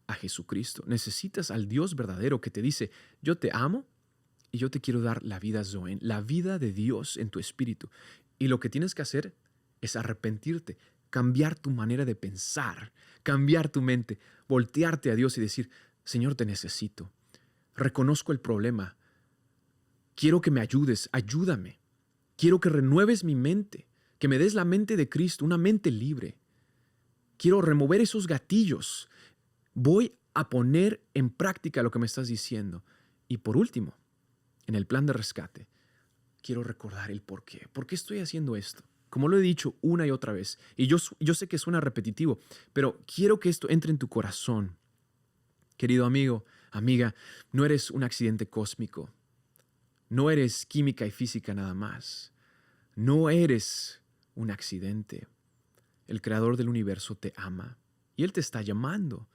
a Jesucristo, necesitas al Dios verdadero que te dice, yo te amo y yo te quiero dar la vida Zoe, la vida de Dios en tu espíritu. Y lo que tienes que hacer es arrepentirte, cambiar tu manera de pensar, cambiar tu mente, voltearte a Dios y decir, Señor, te necesito. Reconozco el problema. Quiero que me ayudes, ayúdame. Quiero que renueves mi mente, que me des la mente de Cristo, una mente libre. Quiero remover esos gatillos. Voy a poner en práctica lo que me estás diciendo. Y por último, en el plan de rescate, quiero recordar el por qué. ¿Por qué estoy haciendo esto? Como lo he dicho una y otra vez, y yo sé que suena repetitivo, pero quiero que esto entre en tu corazón. Querido amigo, amiga, no eres un accidente cósmico. No eres química y física nada más. No eres un accidente. El creador del universo te ama y Él te está llamando.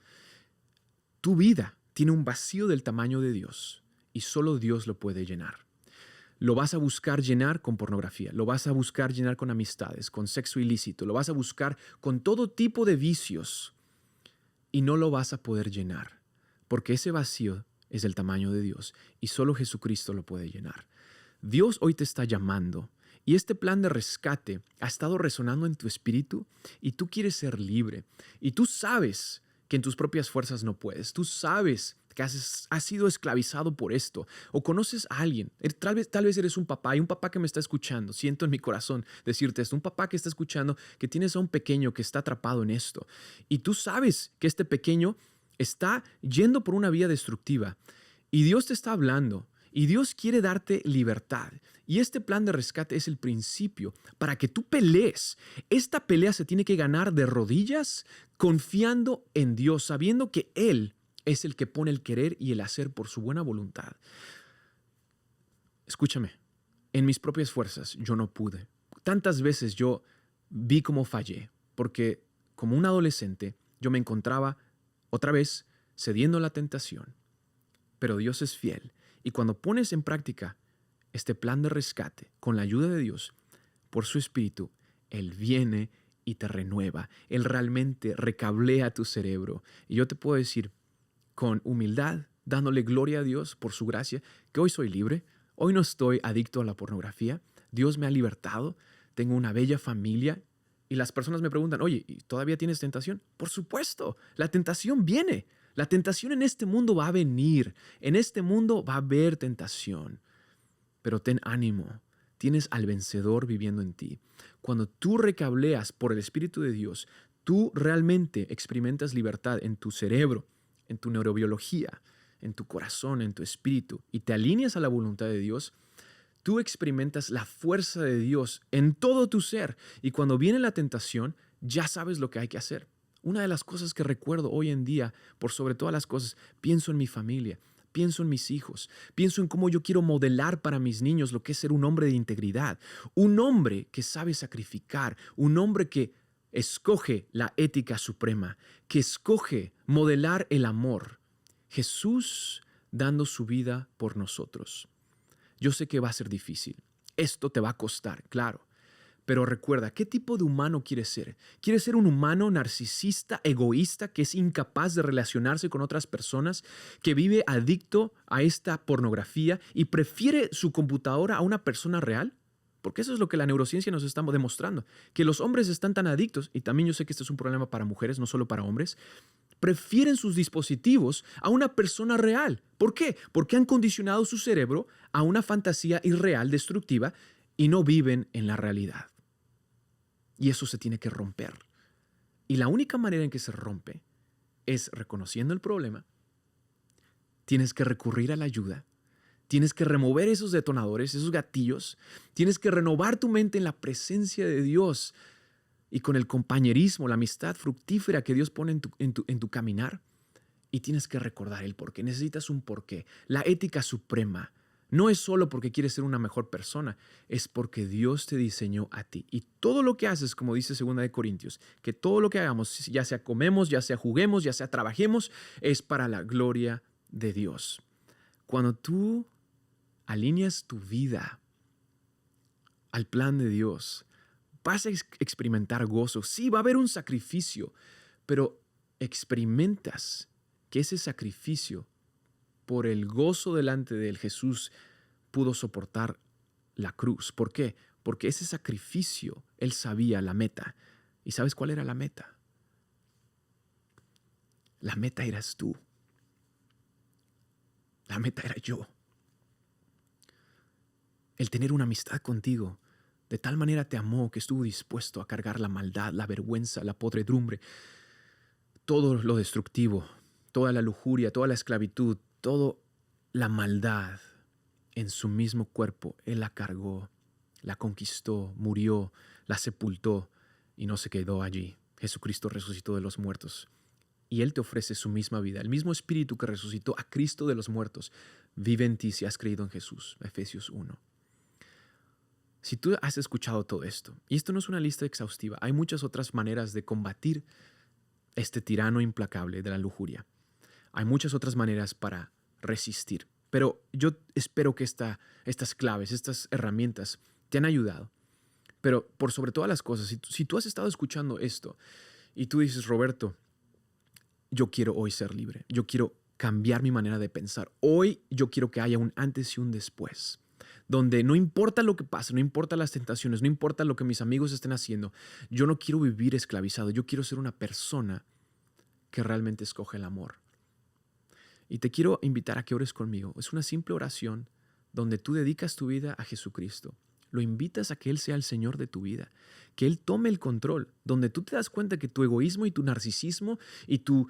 Tu vida tiene un vacío del tamaño de Dios y solo Dios lo puede llenar. Lo vas a buscar llenar con pornografía, lo vas a buscar llenar con amistades, con sexo ilícito, lo vas a buscar con todo tipo de vicios y no lo vas a poder llenar, porque ese vacío es del tamaño de Dios y solo Jesucristo lo puede llenar. Dios hoy te está llamando y este plan de rescate ha estado resonando en tu espíritu y tú quieres ser libre y tú sabes que en tus propias fuerzas no puedes. Tú sabes que has sido esclavizado por esto o conoces a alguien. Tal vez eres un papá y un papá que me está escuchando. Siento en mi corazón decirte esto. Un papá que está escuchando que tienes a un pequeño que está atrapado en esto y tú sabes que este pequeño está yendo por una vía destructiva y Dios te está hablando. Y Dios quiere darte libertad. Y este plan de rescate es el principio para que tú pelees. Esta pelea se tiene que ganar de rodillas, confiando en Dios, sabiendo que Él es el que pone el querer y el hacer por su buena voluntad. Escúchame, en mis propias fuerzas yo no pude. Tantas veces yo vi cómo fallé, porque como un adolescente yo me encontraba otra vez cediendo a la tentación. Pero Dios es fiel. Y cuando pones en práctica este plan de rescate con la ayuda de Dios, por su Espíritu, Él viene y te renueva. Él realmente recablea tu cerebro. Y yo te puedo decir con humildad, dándole gloria a Dios por su gracia, que hoy soy libre, hoy no estoy adicto a la pornografía, Dios me ha libertado, tengo una bella familia. Y las personas me preguntan, oye, ¿y todavía tienes tentación? Por supuesto, la tentación viene. La tentación en este mundo va a venir. En este mundo va a haber tentación. Pero ten ánimo. Tienes al vencedor viviendo en ti. Cuando tú recableas por el Espíritu de Dios, tú realmente experimentas libertad en tu cerebro, en tu neurobiología, en tu corazón, en tu espíritu, y te alineas a la voluntad de Dios. Tú experimentas la fuerza de Dios en todo tu ser. Y cuando viene la tentación, ya sabes lo que hay que hacer. Una de las cosas que recuerdo hoy en día, por sobre todas las cosas, pienso en mi familia, pienso en mis hijos, pienso en cómo yo quiero modelar para mis niños lo que es ser un hombre de integridad, un hombre que sabe sacrificar, un hombre que escoge la ética suprema, que escoge modelar el amor. Jesús dando su vida por nosotros. Yo sé que va a ser difícil. Esto te va a costar, claro. Pero recuerda, ¿qué tipo de humano quieres ser? ¿Quieres ser un humano narcisista, egoísta, que es incapaz de relacionarse con otras personas, que vive adicto a esta pornografía y prefiere su computadora a una persona real? Porque eso es lo que la neurociencia nos está demostrando, que los hombres están tan adictos, y también yo sé que este es un problema para mujeres, no solo para hombres, prefieren sus dispositivos a una persona real. ¿Por qué? Porque han condicionado su cerebro a una fantasía irreal, destructiva, y no viven en la realidad. Y eso se tiene que romper. Y la única manera en que se rompe es reconociendo el problema. Tienes que recurrir a la ayuda. Tienes que remover esos detonadores, esos gatillos. Tienes que renovar tu mente en la presencia de Dios y con el compañerismo, la amistad fructífera que Dios pone en tu caminar. Y tienes que recordar el porqué. Necesitas un porqué. La ética suprema. No es solo porque quieres ser una mejor persona, es porque Dios te diseñó a ti. Y todo lo que haces, como dice 2 Corintios, que todo lo que hagamos, ya sea comemos, ya sea juguemos, ya sea trabajemos, es para la gloria de Dios. Cuando tú alineas tu vida al plan de Dios, vas a experimentar gozo. Sí, va a haber un sacrificio, pero experimentas que ese sacrificio, por el gozo delante de él, Jesús pudo soportar la cruz. ¿Por qué? Porque ese sacrificio, él sabía la meta. ¿Y sabes cuál era la meta? La meta eras tú. La meta era yo. El tener una amistad contigo, De tal manera te amó que estuvo dispuesto a cargar la maldad, la vergüenza, la podredumbre, todo lo destructivo, toda la lujuria, toda la esclavitud, toda la maldad en su mismo cuerpo. Él la cargó, la conquistó, murió, la sepultó y no se quedó allí. Jesucristo resucitó de los muertos y Él te ofrece su misma vida. El mismo Espíritu que resucitó a Cristo de los muertos vive en ti si has creído en Jesús. Efesios 1. Si tú has escuchado todo esto, y esto no es una lista exhaustiva, hay muchas otras maneras de combatir este tirano implacable de la lujuria. Hay muchas otras maneras para resistir, pero yo espero que estas claves, estas herramientas te han ayudado. Pero por sobre todas las cosas, si tú has estado escuchando esto y tú dices, Roberto, yo quiero hoy ser libre, yo quiero cambiar mi manera de pensar, hoy yo quiero que haya un antes y un después, donde no importa lo que pase, no importa las tentaciones, no importa lo que mis amigos estén haciendo, yo no quiero vivir esclavizado, yo quiero ser una persona que realmente escoge el amor. Y te quiero invitar a que ores conmigo. Es una simple oración donde tú dedicas tu vida a Jesucristo. Lo invitas a que Él sea el Señor de tu vida, que Él tome el control, donde tú te das cuenta que tu egoísmo y tu narcisismo y tu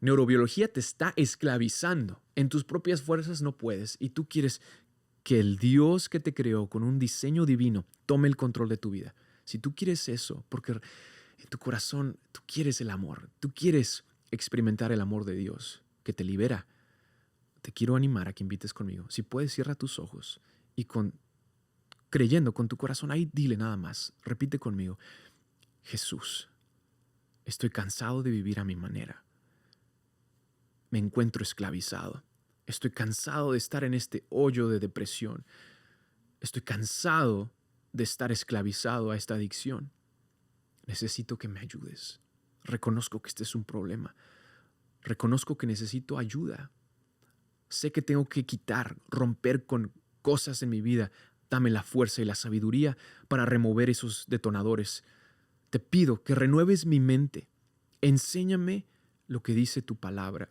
neurobiología te está esclavizando. En tus propias fuerzas no puedes y tú quieres que el Dios que te creó con un diseño divino tome el control de tu vida. Si tú quieres eso, porque en tu corazón tú quieres el amor, tú quieres experimentar el amor de Dios que te libera, te quiero animar a que invites conmigo. Si puedes, cierra tus ojos y creyendo con tu corazón, ahí dile nada más. Repite conmigo: Jesús, estoy cansado de vivir a mi manera. Me encuentro esclavizado. Estoy cansado de estar en este hoyo de depresión. Estoy cansado de estar esclavizado a esta adicción. Necesito que me ayudes. Reconozco que este es un problema. Reconozco que necesito ayuda. Sé que tengo que romper con cosas en mi vida. Dame la fuerza y la sabiduría para remover esos detonadores. Te pido que renueves mi mente. Enséñame lo que dice tu palabra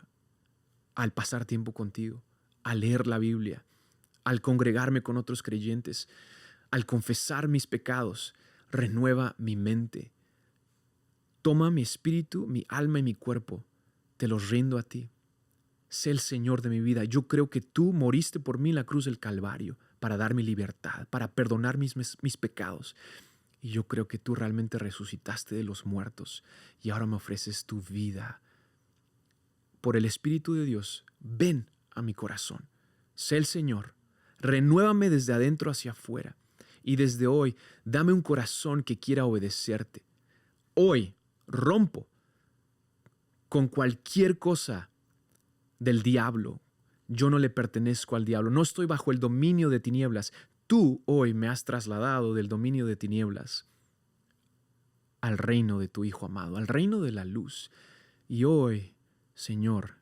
al pasar tiempo contigo, al leer la Biblia, al congregarme con otros creyentes, al confesar mis pecados. Renueva mi mente. Toma mi espíritu, mi alma y mi cuerpo. Te los rindo a ti. Sé el Señor de mi vida. Yo creo que tú moriste por mí en la cruz del Calvario para darme libertad, para perdonar mis pecados. Y yo creo que tú realmente resucitaste de los muertos y ahora me ofreces tu vida. Por el Espíritu de Dios, ven a mi corazón. Sé el Señor. Renuévame desde adentro hacia afuera. Y desde hoy, dame un corazón que quiera obedecerte. Hoy rompo con cualquier cosa del diablo. Yo no le pertenezco al diablo. No estoy bajo el dominio de tinieblas. Tú hoy me has trasladado del dominio de tinieblas al reino de tu Hijo amado, al reino de la luz. Y hoy, Señor,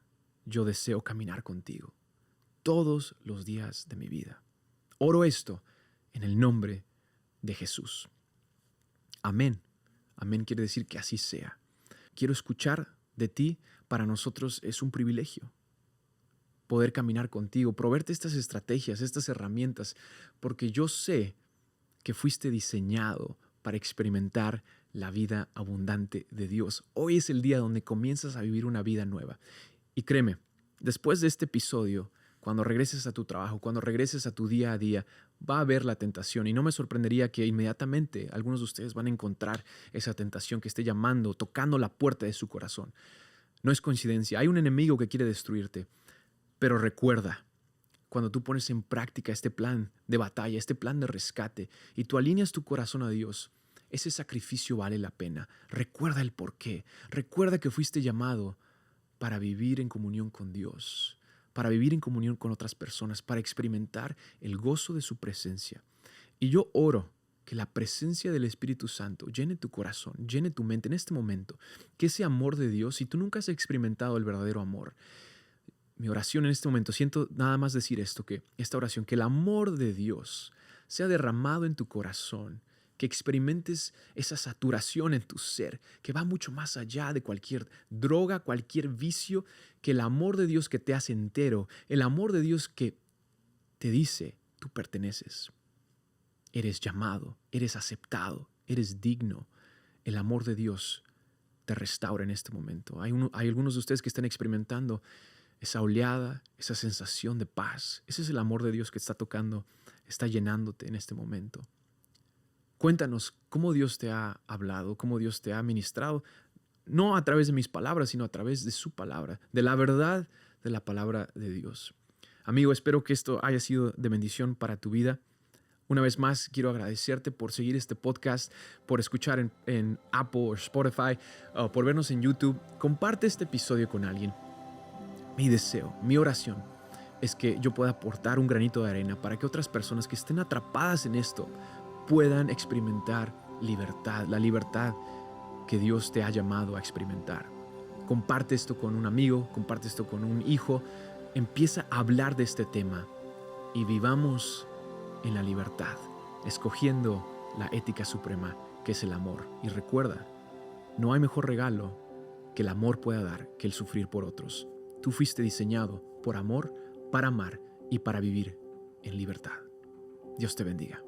yo deseo caminar contigo todos los días de mi vida. Oro esto en el nombre de Jesús. Amén. Amén quiere decir que así sea. Quiero escuchar de ti. Para nosotros es un privilegio poder caminar contigo, proveerte estas estrategias, estas herramientas, porque yo sé que fuiste diseñado para experimentar la vida abundante de Dios. Hoy es el día donde comienzas a vivir una vida nueva. Y créeme, después de este episodio, cuando regreses a tu trabajo, cuando regreses a tu día a día, va a haber la tentación y no me sorprendería que inmediatamente algunos de ustedes van a encontrar esa tentación que esté llamando, tocando la puerta de su corazón. No es coincidencia, hay un enemigo que quiere destruirte. Pero recuerda, cuando tú pones en práctica este plan de batalla, este plan de rescate, y tú alineas tu corazón a Dios, ese sacrificio vale la pena. Recuerda el porqué. Recuerda que fuiste llamado para vivir en comunión con Dios, para vivir en comunión con otras personas, para experimentar el gozo de su presencia. Y yo oro que la presencia del Espíritu Santo llene tu corazón, llene tu mente en este momento, que ese amor de Dios, si tú nunca has experimentado el verdadero amor, mi oración en este momento, siento nada más decir esto, que esta oración, que el amor de Dios sea derramado en tu corazón, que experimentes esa saturación en tu ser, que va mucho más allá de cualquier droga, cualquier vicio, que el amor de Dios que te hace entero, el amor de Dios que te dice, tú perteneces. eres llamado, eres aceptado, eres digno. El amor de Dios te restaura en este momento. Hay algunos de ustedes que están experimentando esa oleada, esa sensación de paz. Ese es el amor de Dios que está tocando, está llenándote en este momento. Cuéntanos cómo Dios te ha hablado, cómo Dios te ha ministrado, no a través de mis palabras, sino a través de su palabra, de la verdad de la palabra de Dios. Amigo, espero que esto haya sido de bendición para tu vida. Una vez más, quiero agradecerte por seguir este podcast, por escuchar en Apple o Spotify, o por vernos en YouTube. Comparte este episodio con alguien. Mi deseo, mi oración, es que yo pueda aportar un granito de arena para que otras personas que estén atrapadas en esto puedan experimentar libertad, la libertad que Dios te ha llamado a experimentar. Comparte esto con un amigo, comparte esto con un hijo. Empieza a hablar de este tema y vivamos en la libertad, escogiendo la ética suprema, que es el amor. Y recuerda, no hay mejor regalo que el amor pueda dar que el sufrir por otros. Tú fuiste diseñado por amor, para amar y para vivir en libertad. Dios te bendiga.